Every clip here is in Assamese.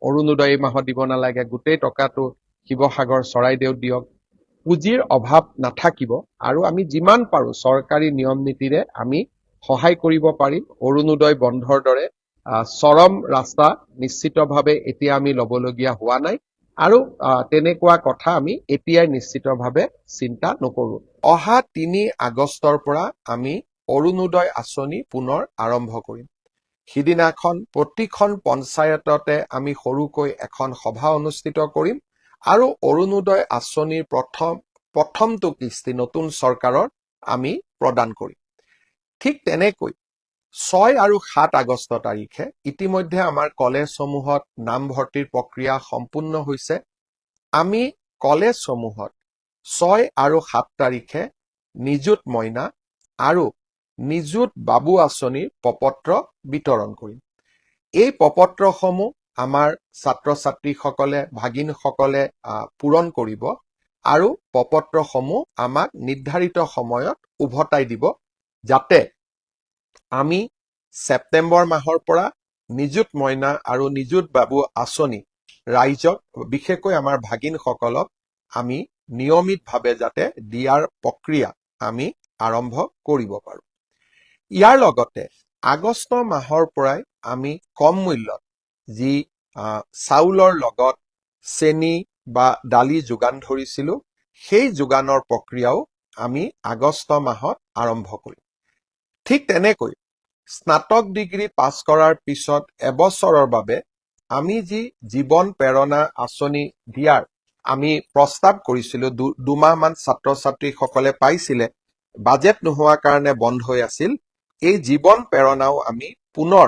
অৰুণোদয় এই মাহত দিব নালাগে, গোটেই টকাটো শিৱসাগৰ চৰাইদেউত দিয়ক। পুঁজিৰ অভাৱ নাথাকিব আৰু আমি যিমান পাৰো চৰকাৰী নিয়ম নীতিৰে আমি সহায় কৰিব পাৰিম। অৰুণোদয় বন্ধৰ দৰে চৰম ৰাস্তা নিশ্চিতভাৱে এতিয়া আমি ল'বলগীয়া হোৱা নাই আৰু তেনেকুৱা কথা আমি এতিয়াই নিশ্চিতভাৱে চিন্তা নকৰো। অহা ৩ আগষ্টৰ পৰা আমি অৰুণোদয় আঁচনি পুনৰ আৰম্ভ কৰিম। সিদিনাখন প্ৰতিখন পঞ্চায়ততে আমি সৰুকৈ এখন সভা অনুষ্ঠিত কৰিম আৰু অৰুণোদয় আঁচনিৰ প্ৰথমটো কিস্তি নতুন চৰকাৰৰ আমি প্ৰদান কৰিম। ঠিক তেনেকৈ ৬ আৰু ৭ আগষ্ট তাৰিখে ইতিমধ্যে আমাৰ কলেজসমূহত নামভৰ্তিৰ প্ৰক্ৰিয়া সম্পূৰ্ণ হৈছে। আমি কলেজসমূহত ৬ আৰু ৭ তাৰিখে নিযুত মইনা আৰু নিযুত বাবু আঁচনিৰ প্ৰপত্ৰ বিতৰণ কৰিম। এই প্ৰপত্ৰসমূহ আমাৰ ছাত্ৰ ছাত্ৰীসকলে ভাগিনসকলে পূৰণ কৰিব আৰু প্ৰপত্ৰসমূহ আমাক নিৰ্ধাৰিত সময়ত উভতাই দিব, যাতে আমি ছেপ্টেম্বৰ মাহৰ পৰা নিযুত মইনা আৰু নিযুত বাবু আঁচনি ৰাইজক বিশেষকৈ আমাৰ ভাগিনসকলক আমি নিয়মিতভাৱে যাতে দিয়াৰ প্ৰক্ৰিয়া আমি আৰম্ভ কৰিব পাৰো। ইয়াৰ লগতে আগষ্ট মাহৰ পৰাই আমি কম মূল্যত যি চাউলৰ লগত চেনি বা দালি যোগান ধৰিছিলো, সেই যোগানৰ প্ৰক্ৰিয়াও আমি আগষ্ট মাহত আৰম্ভ কৰিম। ঠিক তেনেকৈ স্নাতক ডিগ্ৰী পাছ কৰাৰ পিছত এবছৰৰ বাবে আমি যি জীৱন প্ৰেৰণা আঁচনি দিয়াৰ আমি প্ৰস্তাৱ কৰিছিলো, দুমাহমান ছাত্ৰ ছাত্ৰীসকলে পাইছিলে, বাজেট নোহোৱাৰ কাৰণে বন্ধ হৈ আছিল। এই জীৱন প্ৰেৰণাও আমি পুনৰ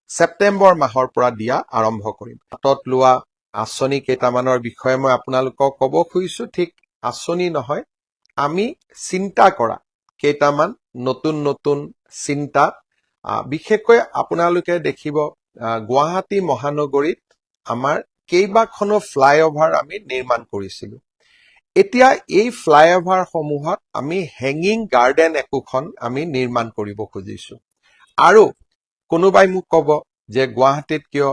ছেপ্টেম্বৰ মাহৰ পৰা দিয়া আৰম্ভ কৰিম। হাতত লোৱা আঁচনি কেইটামানৰ বিষয়ে মই আপোনালোকক ক'ব খুজিছো। ঠিক আঁচনি নহয়, আমি চিন্তা কৰা কেইটামান নতুন নতুন চিন্তা। বিশেষকৈ আপোনালোকে দেখিব গুৱাহাটী মহানগৰীত আমাৰ কেইবাখনো ফ্লাইঅভাৰ আমি নিৰ্মাণ কৰিছিলো। এতিয়া এই ফ্লাইঅভাৰ সমূহত আমি হেঙিং গাৰ্ডেন একোখন আমি নিৰ্মাণ কৰিব খুজিছো। আৰু কোনোবাই মোক ক'ব যে গুৱাহাটীত কিয়,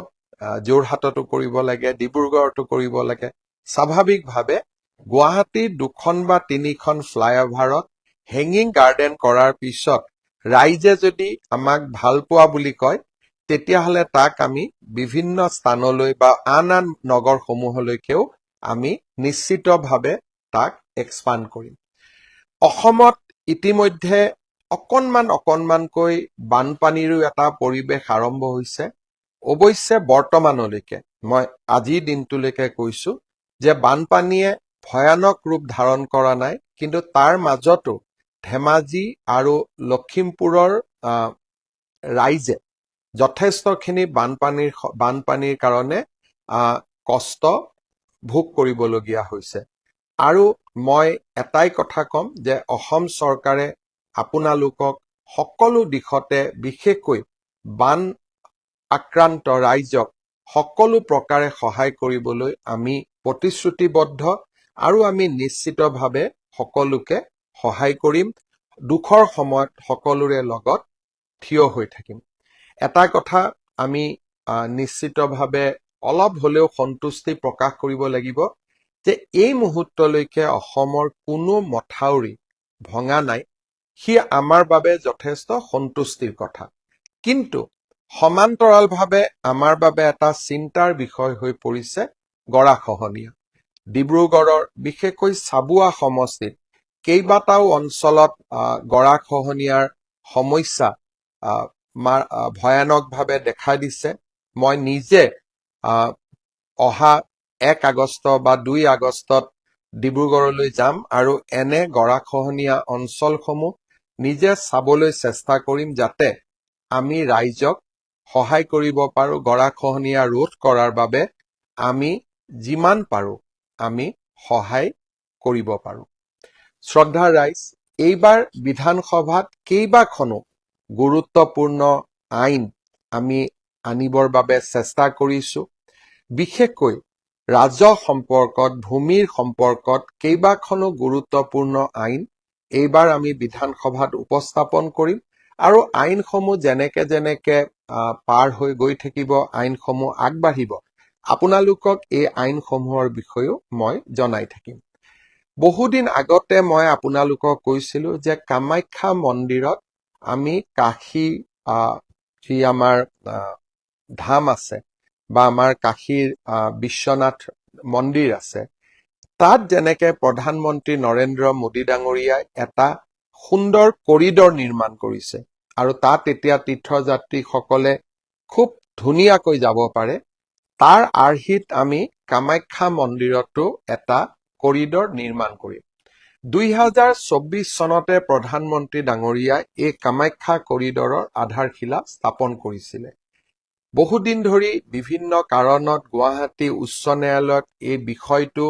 যোৰহাটতো কৰিব লাগে, ডিব্ৰুগড়তো কৰিব লাগে। স্বাভাৱিকভাৱে গুৱাহাটীৰ 2খন বা 3খন ফ্লাইঅভাৰত হেঙিং গাৰ্ডেন কৰাৰ পিছত ৰাইজে যদি আমাক ভাল পোৱা বুলি কয়, তেতিয়াহ'লে তাক আমি বিভিন্ন স্থানলৈ বা আন আন নগৰসমূহলৈকেও আমি নিশ্চিতভাৱে তাক এক্সপাণ্ড কৰিম। অসমত ইতিমধ্যে অকণমানকৈ বানপানীৰো এটা পৰিৱেশ আৰম্ভ হৈছে। অৱশ্যে বৰ্তমানলৈকে মই আজিৰ দিনটোলৈকে কৈছো যে বানপানীয়ে ভয়ানক ৰূপ ধাৰণ কৰা নাই, কিন্তু তাৰ মাজতো ধেমাজি আৰু লখিমপুৰৰ ৰাইজে যথেষ্টখিনি বানপানীৰ কাৰণে কষ্ট ভোগ কৰিবলগীয়া হৈছে। আৰু মই এটাই কথা ক'ম যে অসম চৰকাৰে আপোনালোকক সকলো দিশতে, বিশেষকৈ বান আক্ৰান্ত ৰাইজক সকলো প্ৰকাৰে সহায় কৰিবলৈ আমি প্ৰতিশ্ৰুতিবদ্ধ আৰু আমি নিশ্চিতভাৱে সকলোকে সহায় কৰিম। দুখৰ সময়ত সকলোৰে লগত থিয় হৈ থাকিম। এটা কথা আমি নিশ্চিতভাৱে অলপ হলেও সন্তুষ্টি প্ৰকাশ কৰিব লাগিব যে এই মুহূৰ্তলৈকে অসমৰ কোনো মথাউৰি ভঙা নাই। সি আমাৰ বাবে যথেষ্ট সন্তুষ্টিৰ কথা। কিন্তু সমান্তৰালভাৱে আমাৰ বাবে এটা চিন্তাৰ বিষয় হৈ পৰিছে গৰাখহনীয়া। ডিব্ৰুগড়ৰ বিশেষকৈ চাবুৱা সমষ্টিত কেইবাটাও অঞ্চলত গৰাখহনীয়াৰ সমস্যা ভয়ানকভাৱে দেখা দিছে। মই নিজে অহা 1 আগষ্ট বা 2 আগষ্টত ডিব্ৰুগড়লৈ যাম আৰু এনে গৰাখহনীয়া অঞ্চলসমূহ নিজে চাবলৈ চেষ্টা কৰিম, যাতে আমি ৰাইজক সহায় কৰিব পাৰো। গৰাখহনীয়া ৰোধ কৰাৰ বাবে আমি যিমান পাৰো আমি সহায় কৰিব পাৰো। শ্ৰদ্ধাৰ ৰাইজ, এইবাৰ বিধানসভাত কেইবাখনো গুৰুত্বপূৰ্ণ আইন আমি আনিবৰ বাবে চেষ্টা কৰিছো। বিশেষকৈ ৰাজহ সম্পৰ্কত, ভূমিৰ সম্পৰ্কত কেইবাখনো গুৰুত্বপূৰ্ণ আইন এইবাৰ আমি বিধানসভাত উপস্থাপন কৰিম। আৰু আইনসমূহ যেনেকে পাৰ হৈ গৈ থাকিব, আইনসমূহ আগবাঢ়িব, আপোনালোকক এই আইনসমূহৰ বিষয়েও মই জনাই থাকিম। বহুদিন আগতে মই আপোনালোকক কৈছিলো যে কামাখ্যা মন্দিৰত আমি কাশী যি আমাৰ ধাম আছে বা আমাৰ কাশীৰ বিশ্বনাথ মন্দিৰ আছে, তাত যেনেকে প্ৰধানমন্ত্ৰী নৰেন্দ্ৰ মোদী ডাঙৰীয়াই এটা সুন্দৰ কৰিডৰ নিৰ্মাণ কৰিছে আৰু তাত এতিয়া তীৰ্থযাত্ৰীসকলে খুব ধুনীয়াকৈ যাব পাৰে, তাৰ আৰ্হিত আমি কামাখ্যা মন্দিৰতো এটা কৰিডৰ নিৰ্মাণ কৰিম। 2024 চনতে প্ৰধানমন্ত্ৰী ডাঙৰীয়াই এই কামাখ্যা কৰিডৰৰ আধাৰশিলা স্থাপন কৰিছিলে। বহুদিন ধৰি বিভিন্ন কাৰণত গুৱাহাটী উচ্চ ন্যায়ালয়ত এই বিষয়টো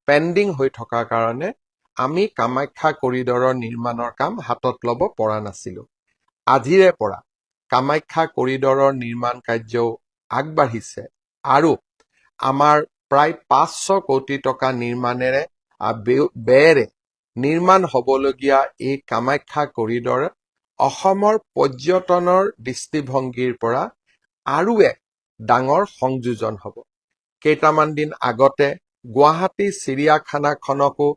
পেণ্ডিং হৈ থকাৰ কাৰণে আমি কামাখ্যা কৰিডৰৰ নিৰ্মাণৰ কাম হাতত ল'ব পৰা নাছিলো। আজিৰে পৰা কামাখ্যা কৰিডৰৰ নিৰ্মাণ কাৰ্যও আগবাঢ়িছে আৰু আমাৰ প্ৰায় 500 কোটি টকা ব্যয়েৰে নিৰ্মাণ হ'বলগীয়া এই কামাখ্যা কৰিডৰ অসমৰ পৰ্যটনৰ দৃষ্টিভংগীৰ পৰা আৰু এক ডাঙৰ সংযোজন হ'ব। কেইটামান দিন আগতে গুৱাহাটী চিৰিয়াখানাখনকো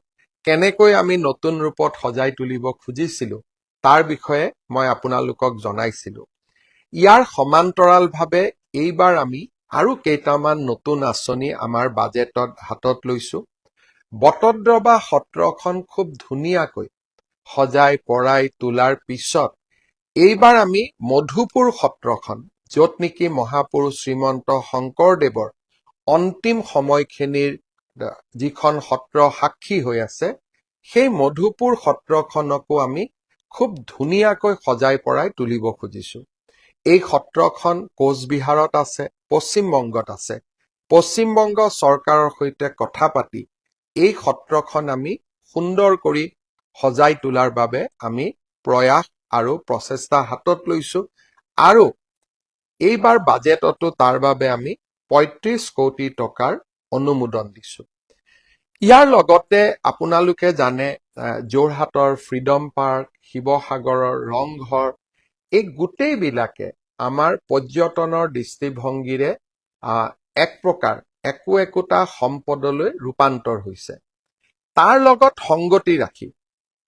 কেনেকৈ আমি নতুন ৰূপত সজাই তুলিব খুজিছিলো তাৰ বিষয়ে মই আপোনালোকক জনাইছিলো। ইয়াৰ সমান্তৰালভাৱে এইবাৰ আমি আৰু কেইটামান নতুন আঁচনি আমাৰ বাজেটত হাতত লৈছো। বটদ্ৰৱা সত্ৰখন খুব ধুনীয়াকৈ সজাই পৰাই তোলাৰ পিছত এইবাৰ আমি মধুপুৰ সত্ৰখন, য'ত নেকি মহাপুৰুষ শ্ৰীমন্ত শংকৰদেৱৰ অন্তিম সময়খিনিৰ যিখন সত্ৰ সাক্ষী হৈ আছে, সেই মধুপুৰ সত্ৰখনকো আমি খুব ধুনীয়াকৈ সজাই পৰাই তুলিব খুজিছো। এই সত্ৰখন কোচবিহাৰত আছে, পশ্চিমবংগত আছে। পশ্চিমবংগ চৰকাৰৰ সৈতে কথা পাতি এই সত্ৰখন আমি সুন্দৰ কৰি সজাই তোলাৰ বাবে আমি প্ৰয়াস আৰু প্ৰচেষ্টা হাতত লৈছো আৰু এইবাৰ বাজেটতো তাৰ বাবে আমি 35 কোটি টকাৰ অনুমোদন দিছো। ইয়াৰ লগতে আপোনালোকে জানে যোৰহাটৰ ফ্ৰীডম পাৰ্ক, শিৱসাগৰৰ ৰংঘৰ, এই গোটেইবিলাকে আমাৰ পৰ্যটনৰ দৃষ্টিভংগীৰে এক প্ৰকাৰ একোটা সম্পদলৈ ৰূপান্তৰ হৈছে। তাৰ লগত সংগতি ৰাখি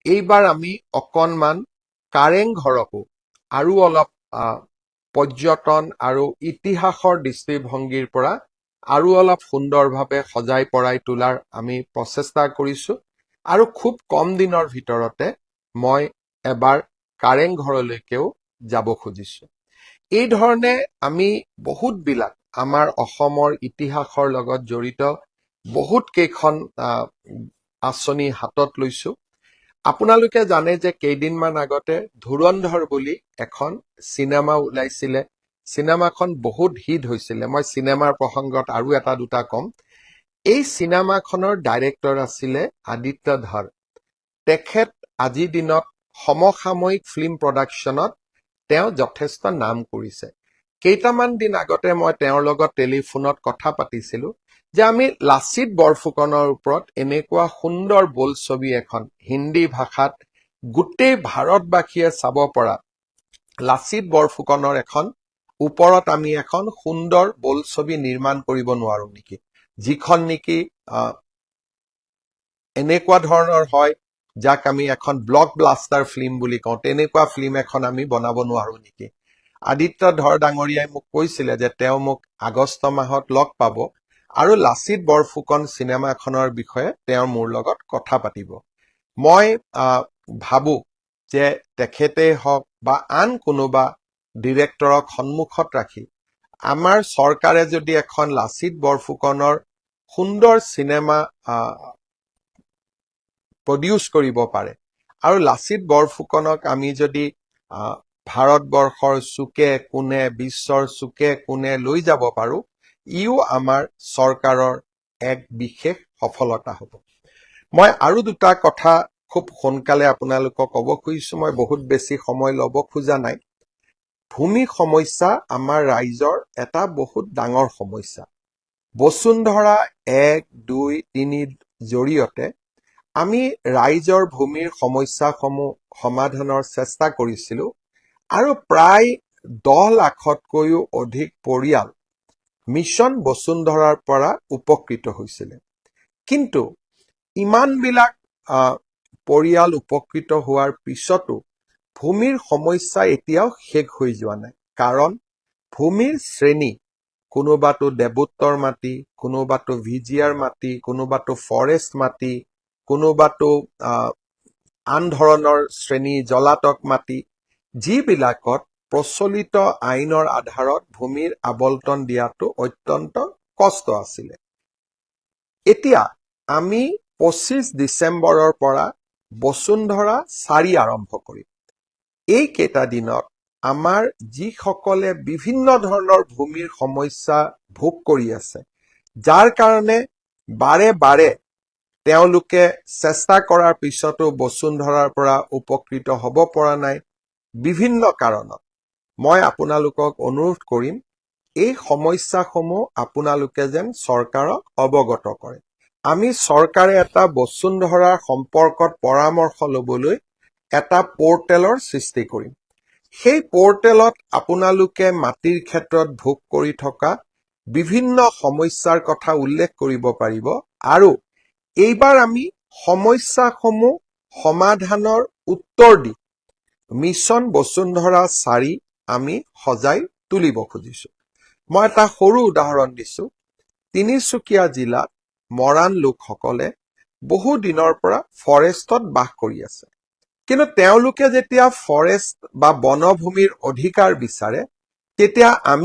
এইবাৰ আমি অকণমান কাৰেংঘৰকো আৰু অলপ পৰ্যটন আৰু ইতিহাসৰ দৃষ্টিভংগীৰ পৰা আৰু অলপ সুন্দৰভাৱে সজাই পৰাই তোলাৰ আমি প্ৰচেষ্টা কৰিছো আৰু খুব কম দিনৰ ভিতৰতে মই এবাৰ কাৰেংঘৰলৈকেও যাব খুজিছো। এই ধৰণে আমি বহুতবিলাক আমাৰ অসমৰ ইতিহাসৰ লগত জড়িত বহুত কেইখন আঁচনি হাতত লৈছো। আপোনালোকে জানে যে কেইদিনমান আগতে ধুৰন্ধৰ বুলি এখন চিনেমা ওলাইছিলে। চিনেমাখন বহুত হিট হৈছিলে। মই চিনেমাৰ প্ৰসংগত আৰু এটা দুটা কম। এই চিনেমাখনৰ ডাইৰেক্টৰ আছিলে আদিত্য ধৰ। তেখেত আজিৰ দিনত সমসাময়িক ফিল্ম প্ৰডাকশ্যনত তেওঁ যথেষ্ট নাম কৰিছে। কেইটামান দিন আগতে মই তেওঁৰ লগত টেলিফোনত কথা পাতিছিলো যে আমি লাচিত বৰফুকনৰ ওপৰত এনেকুৱা সুন্দৰ বোলছবি এখন হিন্দী ভাষাত গোটেই ভাৰতবাসীয়ে চাব পৰা লাচিত বৰফুকনৰ এখন ওপৰত আমি এখন সুন্দৰ বোলছবি নিৰ্মাণ কৰিব নোৱাৰো নেকি, যিখন নেকি এনেকুৱা ধৰণৰ হয় যাক আমি এখন ব্লক ব্লাষ্টাৰ ফিল্ম বুলি কওঁ, তেনেকুৱা ফিল্ম এখন আমি বনাব নোৱাৰো নেকি। আদিত্য ধৰ ডাঙৰীয়াই মোক কৈছিলে যে তেওঁ মোক আগষ্ট মাহত লগ পাব আৰু লাচিত বৰফুকন চিনেমাখনৰ বিষয়ে তেওঁ মোৰ লগত কথা পাতিব। মই ভাবো যে তেখেতেই হওক বা আন কোনোবা ডিৰেক্টৰক সন্মুখত ৰাখি আমাৰ চৰকাৰে যদি এখন লাচিত বৰফুকনৰ সুন্দৰ চিনেমা প্ৰডিউচ কৰিব পাৰে আৰু লাচিত বৰফুকনক আমি যদি ভাৰতবৰ্ষৰ চুকে কোণে, বিশ্বৰ চুকে কোণে লৈ যাব পাৰো, ইও আমাৰ চৰকাৰৰ এক বিশেষ সফলতা হ'ব। মই আৰু দুটা কথা খুব সোনকালে আপোনালোকক ক'ব খুজিছো। মই বহুত বেছি সময় ল'ব খোজা নাই। ভূমি সমস্যা আমাৰ ৰাইজৰ এটা বহুত ডাঙৰ সমস্যা। বসুন্ধৰা 1, 2, 3 জৰিয়তে আমি ৰাইজৰ ভূমিৰ সমস্যাসমূহ সমাধানৰ চেষ্টা কৰিছিলো আৰু প্ৰায় 10 লাখতকৈও অধিক পৰিয়াল মিছন বসুন্ধৰাৰ পৰা উপকৃত হৈছিলে। কিন্তু ইমানবিলাক পৰিয়াল উপকৃত হোৱাৰ পিছতো ভূমিৰ সমস্যা এতিয়াও শেষ হৈ যোৱা নাই। কাৰণ ভূমিৰ শ্ৰেণী, কোনোবাটো দেৱোত্তৰ মাটি, কোনোবাটো ভিজিয়াৰ মাটি, কোনোবাটো ফৰেষ্ট মাটি, কোনোবাটো আন ধৰণৰ শ্ৰেণী জলাতক মাটি, যিবিলাকত প্ৰচলিত আইনৰ আধাৰত ভূমিৰ আবলটন দিয়াটো অত্যন্ত কষ্ট আছিলে। এতিয়া আমি 25 ডিচেম্বৰৰ পৰা বসুন্ধৰা 4 আৰম্ভ কৰিম। এই কেইটা দিনত আমাৰ যিসকলে বিভিন্ন ধৰণৰ ভূমিৰ সমস্যা ভোগ কৰি আছে, যাৰ কাৰণে বাৰে বাৰে তেওঁলোকে চেষ্টা কৰাৰ পিছতো বসুন্ধৰাৰ পৰা উপকৃত হ'ব পৰা নাই বিভিন্ন কাৰণত, মই আপোনালোকক অনুৰোধ কৰিম এই সমস্যাসমূহ আপোনালোকে যেন চৰকাৰক অৱগত কৰে। আমি চৰকাৰে এটা বসুন্ধৰাৰ সম্পৰ্কত পৰামৰ্শ ল'বলৈ এটা পৰ্টেলৰ সৃষ্টি কৰিম। সেই পৰ্টেলত আপোনালোকে মাটিৰ ক্ষেত্ৰত ভোগ কৰি থকা বিভিন্ন সমস্যাৰ কথা উল্লেখ কৰিব পাৰিব আৰু এইবাৰ আমি সমস্যাসমূহ সমাধানৰ উত্তৰ দি মিছন বসুন্ধৰা 4 আমি সজাই তুলিব খুজিছো। মই এটা সৰু উদাহৰণ দিছো। তিনিচুকীয়া জিলাত মৰাণ লোকসকলে বহু দিনৰ পৰা ফৰেষ্টত বাস কৰি আছে। কিন্তু তেওঁলোকে যেতিয়া ফৰেষ্ট বা বনভূমিৰ অধিকাৰ বিচাৰে, তেতিয়া আমি